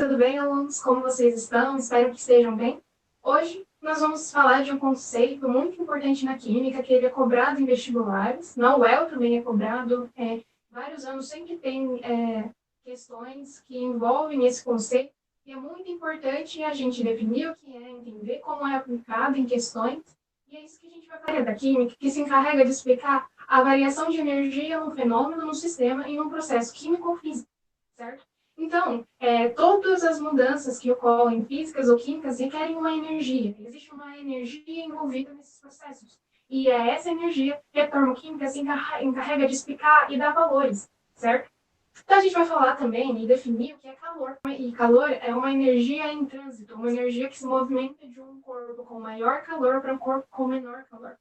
Tudo bem, alunos? Como vocês estão? Espero que estejam bem. Hoje nós vamos falar de um conceito muito importante na química, que ele é cobrado em vestibulares. Na UEL também é cobrado. Vários anos sempre tem questões que envolvem esse conceito. E é muito importante a gente definir o que é, entender como é aplicado em questões. E é isso que a gente vai fazer da química, que se encarrega de explicar a variação de energia num fenômeno, num sistema e num processo químico ou físico, certo? Então, todas as mudanças que ocorrem, físicas ou químicas, requerem uma energia. Existe uma energia envolvida nesses processos. E é essa energia que a termoquímica se encarrega de explicar e dar valores, certo? Então, a gente vai falar também e definir o que é calor. E calor é uma energia em trânsito, uma energia que se movimenta de um corpo com maior calor para um corpo com menor calor.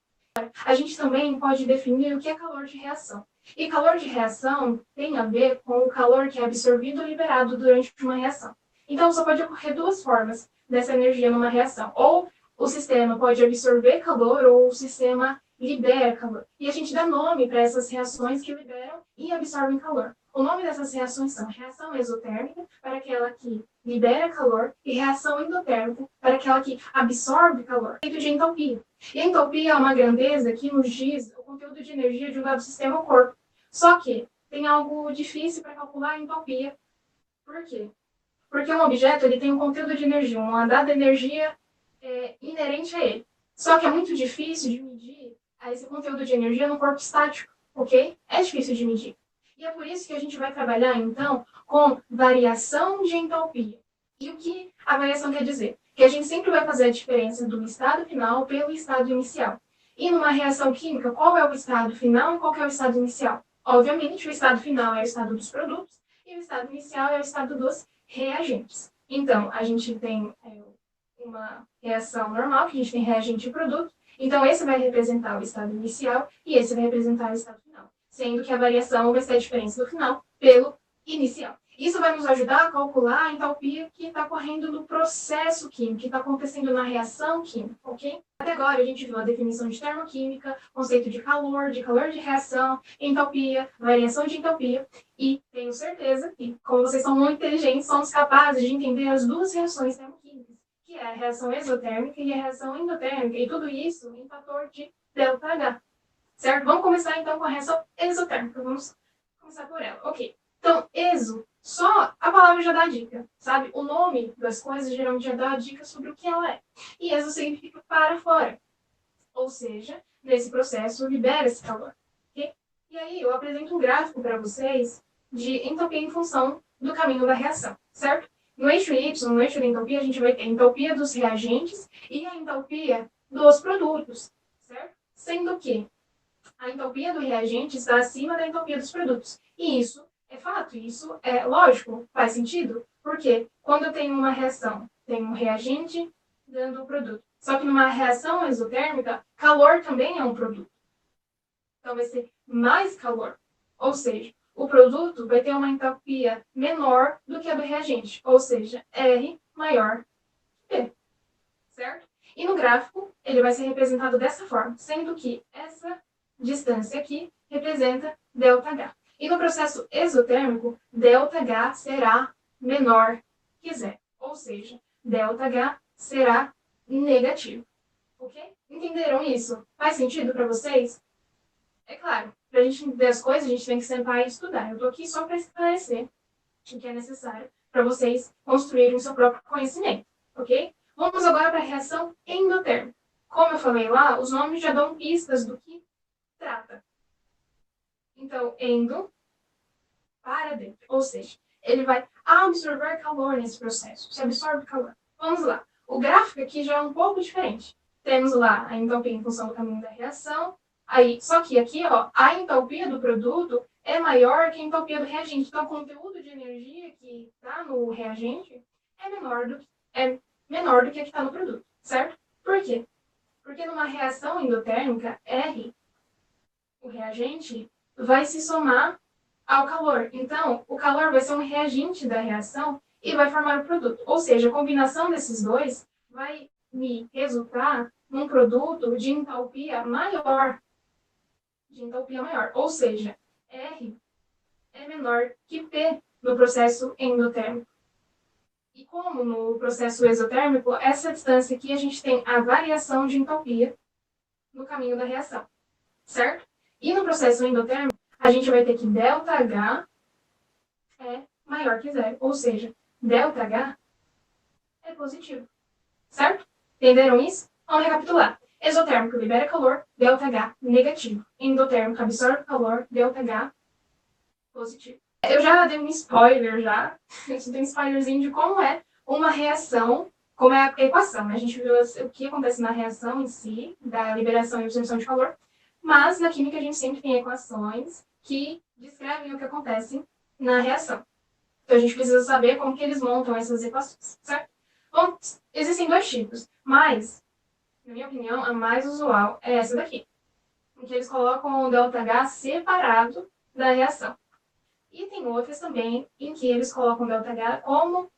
A gente também pode definir o que é calor de reação. E calor de reação tem a ver com o calor que é absorvido ou liberado durante uma reação. Então, só pode ocorrer duas formas dessa energia numa reação. Ou o sistema pode absorver calor, ou o sistema libera calor. E a gente dá nome para essas reações que liberam e absorvem calor. O nome dessas reações são reação exotérmica, para aquela que libera calor, e reação endotérmica, para aquela que absorve calor. Conceito de entropia. E a entropia é uma grandeza que nos diz o conteúdo de energia de um dado sistema ou corpo. Só que tem algo difícil para calcular a entropia. Por quê? Porque um objeto ele tem um conteúdo de energia, uma dada energia inerente a ele. Só que é muito difícil de medir esse conteúdo de energia no corpo estático, ok? É difícil de medir. E é por isso que a gente vai trabalhar, então, com variação de entropia. E o que a variação quer dizer? Que a gente sempre vai fazer a diferença do estado final pelo estado inicial. E numa reação química, qual é o estado final e qual é o estado inicial? Obviamente, o estado final é o estado dos produtos e o estado inicial é o estado dos reagentes. Então, a gente tem uma reação normal, que a gente tem reagente e produto. Então, esse vai representar o estado inicial e esse vai representar o estado final. Sendo que a variação vai ser a diferença do final pelo inicial. Isso vai nos ajudar a calcular a entalpia que está ocorrendo no processo químico, que está acontecendo na reação química, ok? Até agora a gente viu a definição de termoquímica, conceito de calor de reação, entalpia, variação de entalpia, e tenho certeza que, como vocês são muito inteligentes, somos capazes de entender as duas reações termoquímicas, que é a reação exotérmica e a reação endotérmica, e tudo isso em fator de ΔH, certo? Vamos começar então com a reação exotérmica, vamos começar por ela, ok? Então, exo, só a palavra já dá dica, sabe? O nome das coisas geralmente já dá dica sobre o que ela é. E exo significa para fora. Ou seja, nesse processo libera esse calor. Okay? E aí eu apresento um gráfico para vocês de entropia em função do caminho da reação, certo? No eixo Y, no eixo da entropia, a gente vai ter a entropia dos reagentes e a entropia dos produtos, certo? Sendo que a entropia do reagente está acima da entropia dos produtos. E isso é fato, isso é lógico, faz sentido, porque quando eu tenho uma reação, tenho um reagente dando o produto. Só que numa reação exotérmica, calor também é um produto. Então vai ser mais calor. Ou seja, o produto vai ter uma entropia menor do que a do reagente. Ou seja, R maior que P. Certo? E no gráfico, ele vai ser representado dessa forma, sendo que essa distância aqui representa ΔH. E no processo exotérmico, ΔH será menor que zero. Ou seja, ΔH será negativo. Ok? Entenderam isso? Faz sentido para vocês? É claro, para a gente entender as coisas, a gente tem que sentar e estudar. Eu estou aqui só para esclarecer o que é necessário para vocês construírem o seu próprio conhecimento. Ok? Vamos agora para a reação endotérmica. Como eu falei lá, os nomes já dão pistas do que trata. Então, endo, para dentro. Ou seja, ele vai absorver calor nesse processo. Se absorve calor. Vamos lá. O gráfico aqui já é um pouco diferente. Temos lá a entropia em função do caminho da reação. Aí, só que aqui, ó, a entropia do produto é maior que a entropia do reagente. Então, o conteúdo de energia que está no reagente é menor do que a que está no produto, certo? Por quê? Porque numa reação endotérmica, R, o reagente, vai se somar ao calor. Então, o calor vai ser um reagente da reação e vai formar o produto. Ou seja, a combinação desses dois vai me resultar num produto de entalpia maior. Ou seja, R é menor que P no processo endotérmico. E como no processo exotérmico, essa distância aqui a gente tem a variação de entalpia no caminho da reação, certo? E no processo endotérmico, a gente vai ter que ΔH é maior que zero, ou seja, ΔH é positivo, certo? Entenderam isso? Vamos recapitular. Exotérmico libera calor, ΔH negativo. Endotérmico absorve calor, ΔH positivo. Eu já dei um spoiler já, isso tem um spoilerzinho de como é uma reação, como é a equação, né? A gente viu o que acontece na reação em si, da liberação e absorção de calor, mas na química a gente sempre tem equações que descrevem o que acontece na reação. Então a gente precisa saber como que eles montam essas equações, certo? Bom, existem dois tipos, mas, na minha opinião, a mais usual é essa daqui, em que eles colocam o ΔH separado da reação. E tem outras também em que eles colocam o ΔH como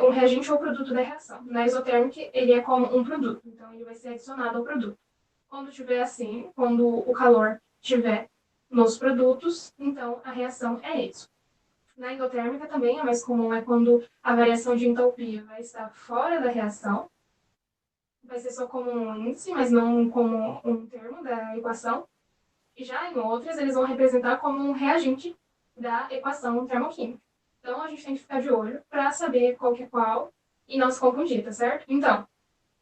um reagente ou produto da reação. Na isotérmica, ele é como um produto, então ele vai ser adicionado ao produto. Quando tiver assim, quando o calor estiver nos produtos, então a reação é isso. Na endotérmica também, a mais comum é quando a variação de entalpia vai estar fora da reação. Vai ser só como um índice, mas não como um termo da equação. E já em outras, eles vão representar como um reagente da equação termoquímica. Então, a gente tem que ficar de olho para saber qual que é qual e não se confundir, tá certo? Então,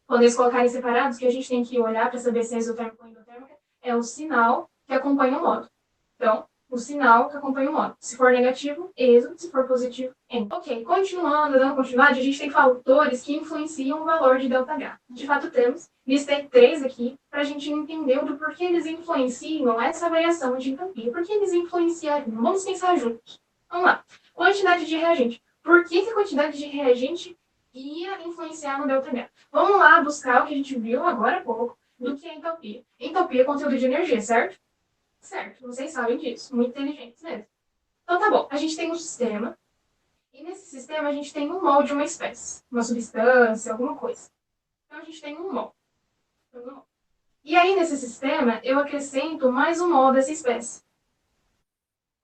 quando eles colocarem separados, o que a gente tem que olhar para saber se é exotérmica ou endotérmica é o sinal que acompanha o modo. Então, o sinal que acompanha o modo. Se for negativo, exo. Se for positivo, endo. Ok, continuando, dando continuidade, a gente tem fatores que influenciam o valor de ΔH. De fato, temos. Listei 3 aqui para a gente entender do porquê eles influenciam essa variação de entalpia. Por que eles influenciariam? Vamos pensar juntos. Vamos lá. Quantidade de reagente. Por que a quantidade de reagente ia influenciar no ΔH? Vamos lá buscar o que a gente viu agora há pouco do que é entalpia. Entalpia é conteúdo de energia, certo? Certo, vocês sabem disso, muito inteligentes mesmo. Então tá bom, a gente tem um sistema, e nesse sistema a gente tem um mol de uma espécie, uma substância, alguma coisa. Então a gente tem um mol. E aí nesse sistema eu acrescento mais um mol dessa espécie.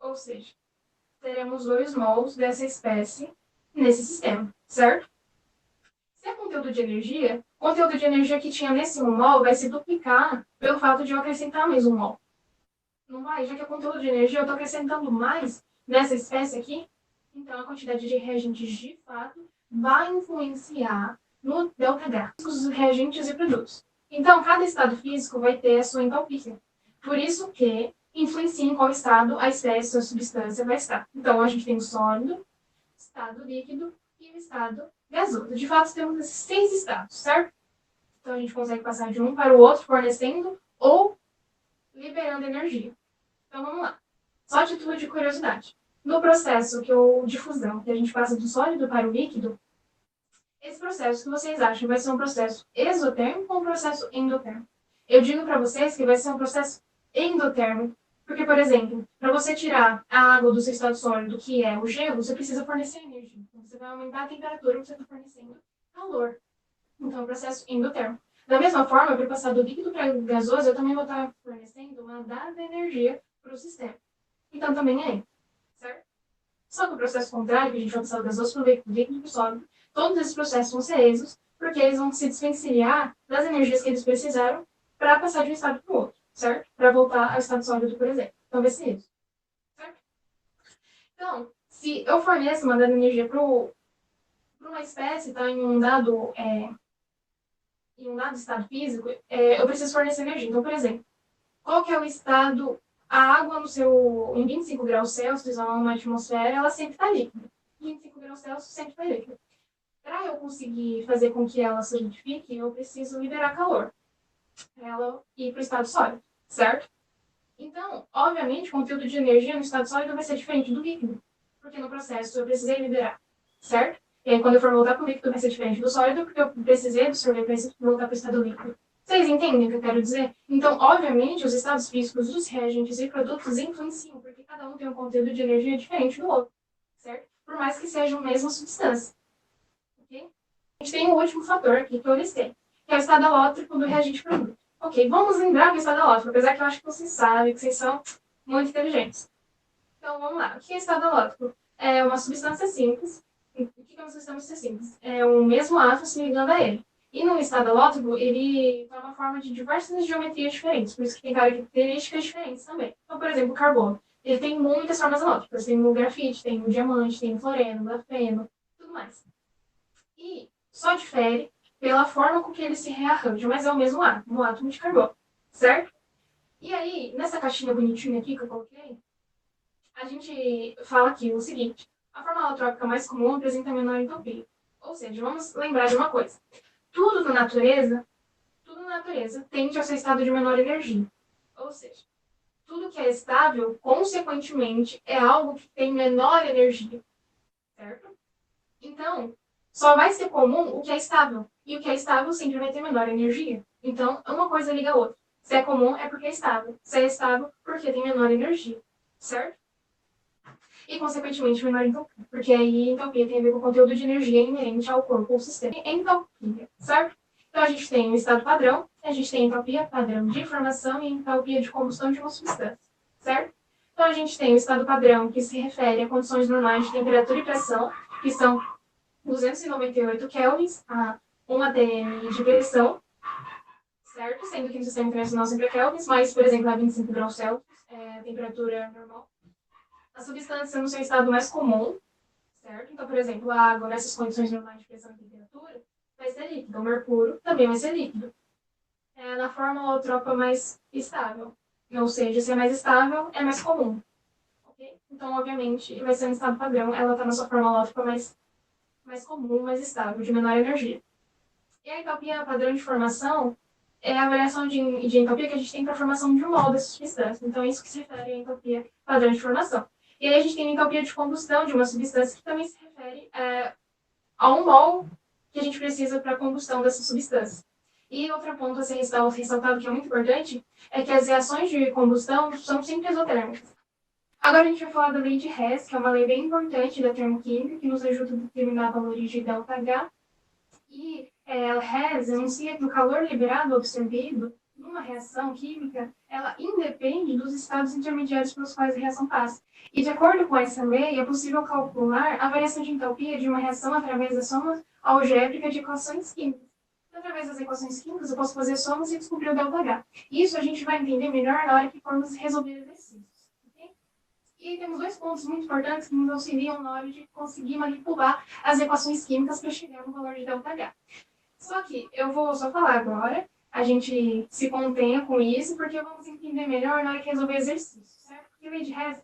Ou seja, teremos 2 mols dessa espécie nesse sistema, certo? Se é conteúdo de energia, o conteúdo de energia que tinha nesse 1 mol vai se duplicar pelo fato de eu acrescentar mais um mol. Não vai? Já que é conteúdo de energia, eu estou acrescentando mais nessa espécie aqui, então a quantidade de reagentes de fato vai influenciar no ΔH, os reagentes e produtos. Então, cada estado físico vai ter a sua entalpia. Por isso que influencia em qual estado a espécie ou a substância vai estar. Então, a gente tem o sólido, estado líquido e o estado gasoso. De fato, temos esses 6 estados, certo? Então, a gente consegue passar de um para o outro, fornecendo ou liberando energia. Então vamos lá. Só a título de curiosidade. No processo de fusão, que a gente passa do sólido para o líquido, esse processo que vocês acham vai ser um processo exotérmico ou um processo endotérmico? Eu digo para vocês que vai ser um processo endotérmico, porque, por exemplo, para você tirar a água do seu estado sólido, que é o gelo, você precisa fornecer energia. Então, você vai aumentar a temperatura que você está fornecendo calor. Então, é um processo endotérmico. Da mesma forma, para passar do líquido para o gasoso, eu também vou estar fornecendo uma dada energia para o sistema. Então, também é, certo? Só que o processo contrário, que a gente vai passar do gasoso para o líquido para o sólido, todos esses processos vão ser exos, porque eles vão se desvencilhar das energias que eles precisaram para passar de um estado para o outro, certo? Para voltar ao estado sólido, por exemplo. Então, vai ser isso, certo? Então, se eu forneço uma dada energia para uma espécie, tá, em um dado estado físico, eu preciso fornecer energia. Então, por exemplo, qual que é o estado? A água em 25 graus Celsius, uma atmosfera, ela sempre está líquida. 25 graus Celsius sempre está líquida. Para eu conseguir fazer com que ela solidifique, eu preciso liberar calor para ela ir para o estado sólido, certo? Então, obviamente, o conteúdo de energia no estado sólido vai ser diferente do líquido, porque no processo eu precisei liberar, certo? E aí, quando eu for voltar para o líquido, vai ser diferente do sólido, porque eu precisei absorver para voltar para o estado líquido. Vocês entendem o que eu quero dizer? Então, obviamente, os estados físicos dos reagentes e produtos influenciam, porque cada um tem um conteúdo de energia diferente do outro, certo? Por mais que sejam a mesma substância. Ok? A gente tem um último fator aqui que eu listei, que é o estado alótrico do reagente produto. Ok, vamos lembrar do estado alótrico, apesar que eu acho que vocês sabem, que vocês são muito inteligentes. Então, vamos lá. O que é estado alótrico? É uma substância simples, O que é um sistema simples? É o mesmo átomo se ligando a ele. E no estado alótropo, ele toma forma de diversas geometrias diferentes, por isso que tem características diferentes também. Então, por exemplo, o carbono. Ele tem muitas formas alótricas. Tem o grafite, tem o diamante, tem o floreno, o grafeno, tudo mais. E só difere pela forma com que ele se rearranja, mas é o mesmo átomo, o átomo de carbono, certo? E aí, nessa caixinha bonitinha aqui que eu coloquei, a gente fala aqui o seguinte: a forma alotrópica mais comum apresenta menor entropia. Ou seja, vamos lembrar de uma coisa: tudo tudo na natureza tende ao seu estado de menor energia. Ou seja, tudo que é estável, consequentemente, é algo que tem menor energia, certo? Então, só vai ser comum o que é estável. E o que é estável sempre vai ter menor energia. Então, uma coisa liga a outra. Se é comum, é porque é estável. Se é estável, porque tem menor energia, certo? E, consequentemente, menor entropia. Porque aí, entropia tem a ver com o conteúdo de energia inerente ao corpo ou sistema. Entropia, certo? Então, a gente tem o estado padrão, a gente tem entropia padrão de formação e entropia de combustão de uma substância, certo? Então, a gente tem o estado padrão, que se refere a condições normais de temperatura e pressão, que são 298 kelvins a 1 atm de pressão, certo? Sendo que no sistema internacional sempre é kelvins, mas, por exemplo, a 25 graus Celsius é a temperatura normal. A substância no seu estado mais comum, certo? Então, por exemplo, a água nessas condições normais de pressão e temperatura vai ser líquido. O mercúrio também vai ser líquido. É na forma alotrópica mais estável. Ou seja, se é mais estável, é mais comum. Okay? Então, obviamente, vai ser um estado padrão. Ela está na sua forma alotrópica mais comum, mais estável, de menor energia. E a entropia padrão de formação é a variação de entropia que a gente tem para a formação de um mol dessa substância. Então, é isso que se refere à entropia padrão de formação. E aí a gente tem a entropia de combustão de uma substância que também se refere a um mol que a gente precisa para a combustão dessa substância. E outro ponto a ser ressaltado que é muito importante é que as reações de combustão são sempre exotérmicas. Agora a gente vai falar da lei de Hess, que é uma lei bem importante da termoquímica, que nos ajuda a determinar valores de ΔH. E Hess enuncia que o calor liberado ou absorvido numa reação química, ela independe dos estados intermediários pelos quais a reação passa. E de acordo com essa lei, é possível calcular a variação de entropia de uma reação através da soma algébrica de equações químicas. Através das equações químicas, eu posso fazer somas e descobrir o ΔH. Isso a gente vai entender melhor na hora que formos resolver exercícios. Okay? E temos dois pontos muito importantes que nos auxiliam na hora de conseguir manipular as equações químicas para chegar no valor de ΔH. Só que eu vou só falar agora, a gente se contenha com isso, porque vamos entender melhor na hora que resolver exercícios, certo? Porque lei de Hess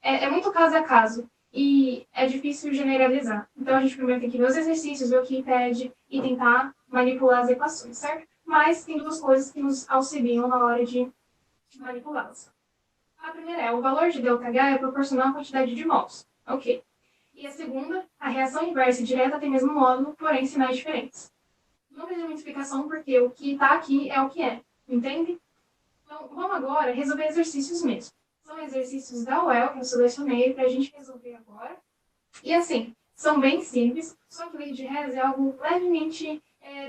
é muito caso a caso e é difícil generalizar. Então a gente primeiro tem que ver os exercícios, ver o que impede e tentar manipular as equações, certo? Mas tem duas coisas que nos auxiliam na hora de manipulá-las. A primeira é o valor de ΔH é proporcional à quantidade de mols. Ok. E a segunda, a reação inversa e direta tem mesmo módulo, porém sinais diferentes. Não precisa de muita explicação porque o que está aqui é o que é, entende? Então, vamos agora resolver exercícios mesmo. São exercícios da UEL que eu selecionei para a gente resolver agora. E assim, são bem simples, só que o lei de Hess é algo levemente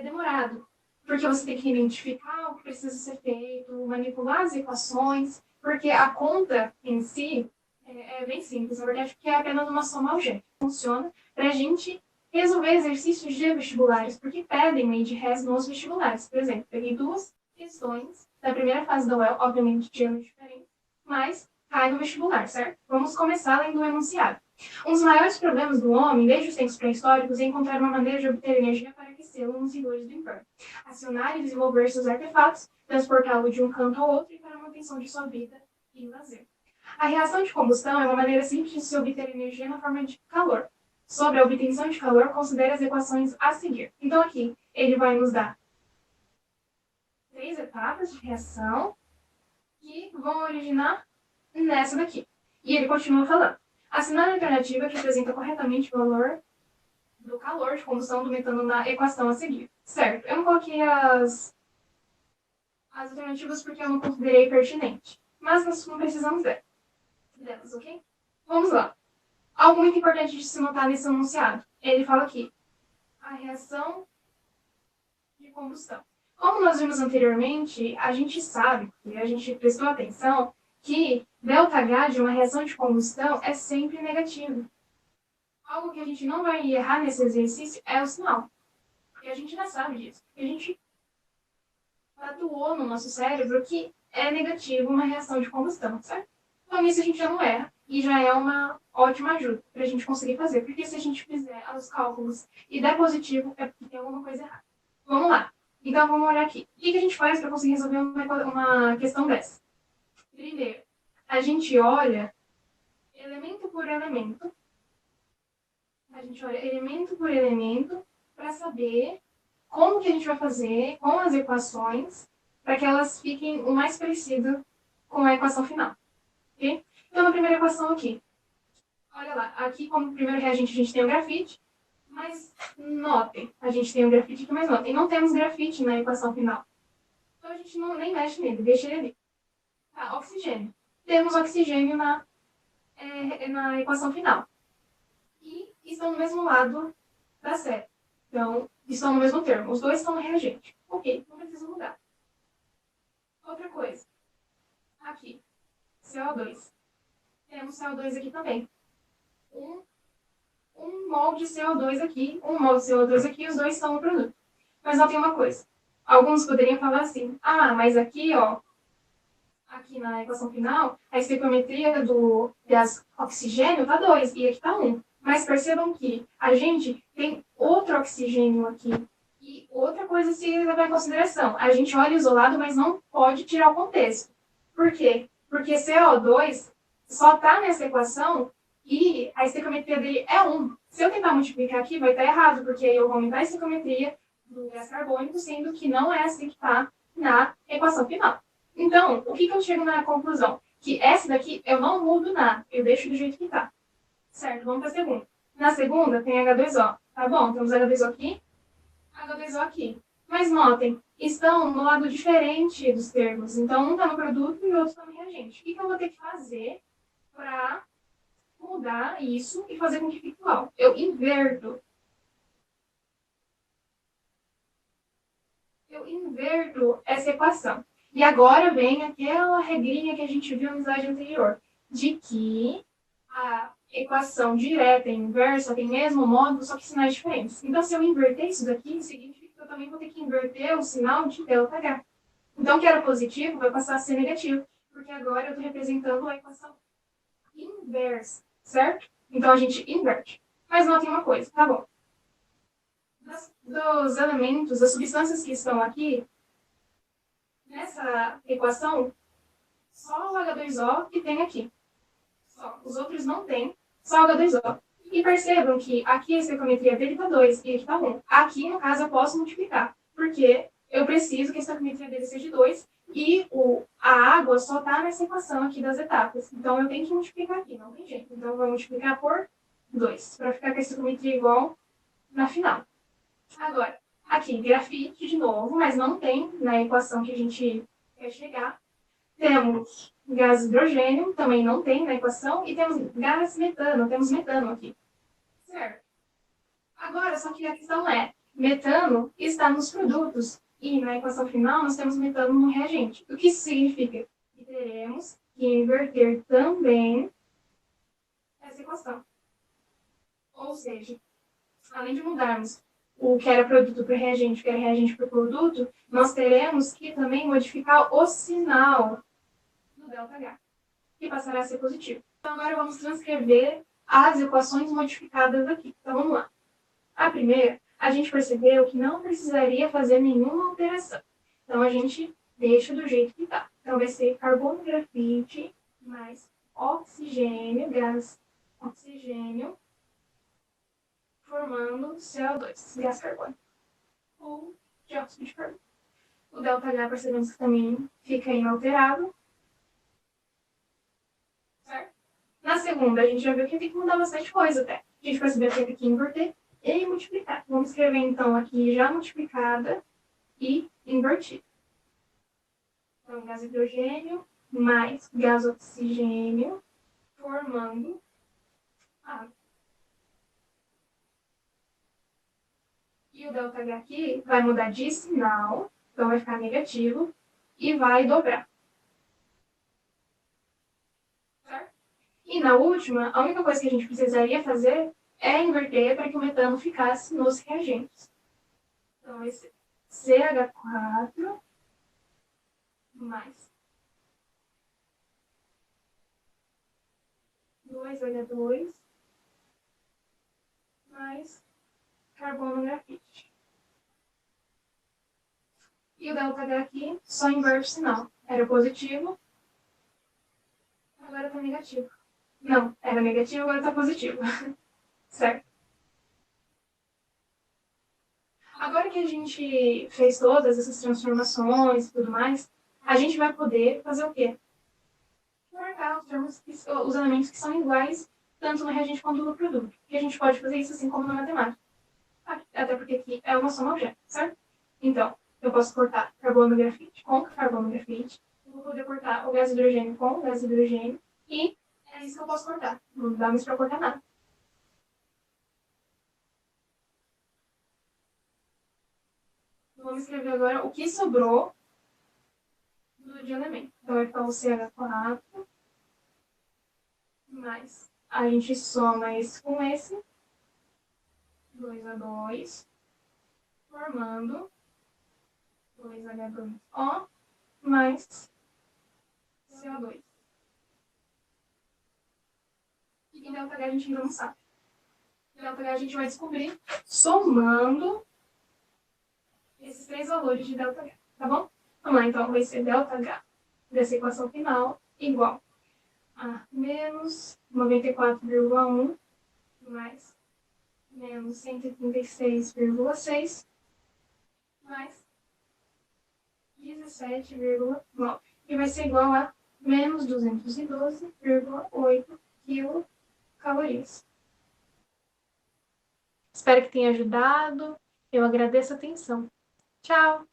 demorado. Porque você tem que identificar o que precisa ser feito, manipular as equações, porque a conta em si é bem simples, na verdade, porque é apenas uma soma algébrica. Funciona para a gente resolver exercícios de vestibulares, porque pedem lei de Hess nos vestibulares. Por exemplo, peguei duas questões da primeira fase da UEL, obviamente de anos diferentes, mas cai no vestibular, certo? Vamos começar lendo o enunciado. Um dos maiores problemas do homem, desde os tempos pré-históricos, é encontrar uma maneira de obter energia para aquecê-lo nos rigores do inverno, acionar e desenvolver seus artefatos, transportá-lo de um canto ao outro e para a manutenção de sua vida e lazer. A reação de combustão é uma maneira simples de se obter energia na forma de calor. Sobre a obtenção de calor, considere as equações a seguir. Então aqui, ele vai nos dar 3 etapas de reação que vão originar nessa daqui. E ele continua falando. Assinar a alternativa que apresenta corretamente o valor do calor de combustão do metano na equação a seguir. Certo, eu não coloquei as alternativas porque eu não considerei pertinente. Mas nós não precisamos delas, ok? Vamos lá. Algo muito importante de se notar nesse enunciado. Ele fala aqui, a reação de combustão. Como nós vimos anteriormente, a gente sabe, e a gente prestou atenção, que ΔH de uma reação de combustão é sempre negativo. Algo que a gente não vai errar nesse exercício é o sinal. Porque a gente já sabe disso. Porque a gente atuou no nosso cérebro que é negativo uma reação de combustão, certo? Então, nisso a gente já não erra. E já é uma ótima ajuda para a gente conseguir fazer. Porque se a gente fizer os cálculos e der positivo, é porque tem alguma coisa errada. Vamos lá. Então, vamos olhar aqui. O que a gente faz para conseguir resolver uma questão dessa? Primeiro, a gente olha elemento por elemento. A gente olha elemento por elemento para saber como que a gente vai fazer com as equações para que elas fiquem o mais parecido com a equação final. Okay? Então, na primeira equação aqui, olha lá, aqui como primeiro reagente a gente tem o grafite, mas notem, a gente tem o grafite aqui, mas notem, não temos grafite na equação final. Então, a gente nem mexe nele, deixa ele ali. Tá, oxigênio. Temos oxigênio na equação final. E estão no mesmo lado da série. Então, estão no mesmo termo. Os dois estão no reagente. Ok, não precisa mudar. Outra coisa. Aqui, CO2. Temos CO2 aqui também. Um mol de CO2 aqui, um mol de CO2 aqui, os dois estão no produto. Mas não tem uma coisa. Alguns poderiam falar assim, mas aqui, ó, aqui na equação final, a estequiometria do gás oxigênio está 2 e aqui está 1. Mas percebam que a gente tem outro oxigênio aqui. E outra coisa se levar em consideração. A gente olha isolado, mas não pode tirar o contexto. Por quê? Porque CO2 só está nessa equação e a estequiometria dele é 1. Se eu tentar multiplicar aqui, vai estar errado, porque aí eu vou aumentar a estequiometria do gás carbônico, sendo que não é assim que está na equação final. Então, o que eu chego na conclusão? Que essa daqui eu não mudo nada, eu deixo do jeito que está. Certo, vamos para a segunda. Na segunda tem H2O. Tá bom, temos H2O aqui, H2O aqui. Mas notem, estão no lado diferente dos termos. Então, um está no produto e o outro está no reagente. O que eu vou ter que fazer para mudar isso e fazer com que fique igual? Eu inverto. Eu inverto essa equação. E agora vem aquela regrinha que a gente viu no slide anterior, de que a equação direta e inversa tem o mesmo módulo, só que sinais diferentes. Então, se eu inverter isso daqui, significa que eu também vou ter que inverter o sinal de ΔH. Então, o que era positivo vai passar a ser negativo, porque agora eu estou representando a equação inversa, certo? Então, a gente inverte. Mas notem uma coisa, tá bom. Dos elementos, das substâncias que estão aqui, nessa equação, só o H2O que tem aqui. Só. Os outros não tem, só o H2O. E percebam que aqui a estequiometria dele está 2 e aqui está 1. Aqui, no caso, eu posso multiplicar, porque eu preciso que a estequiometria dele seja 2 e a água só está nessa equação aqui das etapas. Então, eu tenho que multiplicar aqui, não tem jeito. Então, eu vou multiplicar por 2, para ficar com a estequiometria igual na final. Agora, aqui, grafite de novo, mas não tem na equação que a gente quer chegar. Temos gás hidrogênio, também não tem na equação, e temos gás metano, temos metano aqui. Certo? Agora, só que a questão é, metano está nos produtos, e na equação final nós temos metano no reagente. O que isso significa? Que teremos que inverter também essa equação. Ou seja, além de mudarmos o que era produto para reagente, o que era reagente para produto, nós teremos que também modificar o sinal do ΔH, que passará a ser positivo. Então, agora vamos transcrever as equações modificadas aqui. Então, vamos lá. A primeira, a gente percebeu que não precisaria fazer nenhuma alteração. Então, a gente deixa do jeito que está. Então, vai ser carbono grafite mais oxigênio, gás oxigênio, formando CO2, gás carbônico, ou dióxido de carbono. O ΔH percebemos que também fica inalterado. Certo? Na segunda, a gente já viu que tem que mudar bastante coisa até. A gente percebeu que tem que inverter e multiplicar. Vamos escrever então aqui já multiplicada e invertida. Então, gás hidrogênio mais gás oxigênio formando água. E o ΔH aqui vai mudar de sinal, então vai ficar negativo, e vai dobrar. Certo? E na última, a única coisa que a gente precisaria fazer é inverter para que o metano ficasse nos reagentes. Então, esse CH4 mais 2H2 mais carbono grafite. E o ΔH aqui só inverte o sinal. Era positivo, agora está negativo. Não, era negativo, agora está positivo. Certo? Agora que a gente fez todas essas transformações e tudo mais, a gente vai poder fazer o quê? Marcar os elementos que são iguais, tanto no reagente quanto no produto. E a gente pode fazer isso assim como na matemática. Até porque aqui é uma soma objeto, certo? Então, eu posso cortar carbono grafite com carbono grafite, eu vou poder cortar o gás hidrogênio com o gás hidrogênio, e é isso que eu posso cortar. Não dá mais para cortar nada. Vamos escrever agora o que sobrou de elemento. Então, vai ficar o CH4, mais a gente soma esse com esse, 2H2, formando 2H2O mais CO2. E em ΔH a gente ainda não sabe. Em ΔH a gente vai descobrir somando esses três valores de ΔH, tá bom? Vamos lá, então vai ser ΔH dessa equação final igual a menos 94,1 mais menos 136,6 mais 17,9. E vai ser igual a menos 212,8 quilocalorias. Espero que tenha ajudado. Eu agradeço a atenção. Tchau!